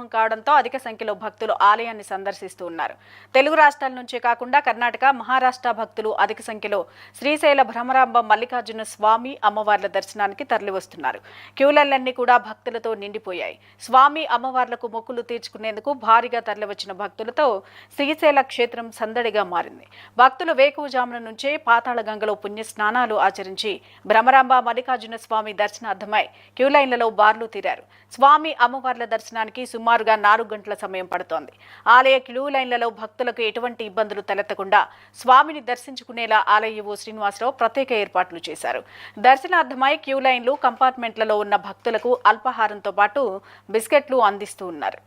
ప్రారంభం కావడంతో అధిక సంఖ్యలో భక్తులు ఆలయాన్ని సందర్శిస్తూ ఉన్నారు. తెలుగు రాష్ట్రాల నుంచే కాకుండా కర్ణాటక, మహారాష్ట్ర భక్తులు అధిక సంఖ్యలో శ్రీశైల భ్రమరాంబ మల్లికార్జున స్వామి అమ్మవార్ల దర్శనానికి తరలివస్తున్నారు. క్యూలైన్లన్నీ కూడా భక్తులతో నిండిపోయాయి. స్వామి అమ్మవార్లకు మొక్కులు తీర్చుకునేందుకు భారీగా తరలివచ్చిన భక్తులతో శ్రీశైల క్షేత్రం సందడిగా మారింది. భక్తులు వేకువజామున నుంచే పాతాళ గంగలో పుణ్య స్నానాలు ఆచరించి భ్రమరాంబ మల్లికార్జున స్వామి దర్శనార్థమై క్యూలైన్లలో బార్లు తీరారు. స్వామి అమ్మవార్ల దర్శనానికి సుమారుగా 4 గంటల సమయం పడుతోంది. ఆలయ క్యూలైన్లలో భక్తులకు ఎటువంటి ఇబ్బందులు తలెత్తకుండా స్వామిని దర్శించుకునేలా ఆలయ ఈవో శ్రీనివాసరావు ప్రత్యేక ఏర్పాట్లు చేశారు. దర్శనార్థమై క్యూలైన్లు కంపార్ట్మెంట్లలో ఉన్న భక్తులకు అల్పాహారంతో పాటు బిస్కెట్లు అందిస్తూ ఉన్నారు.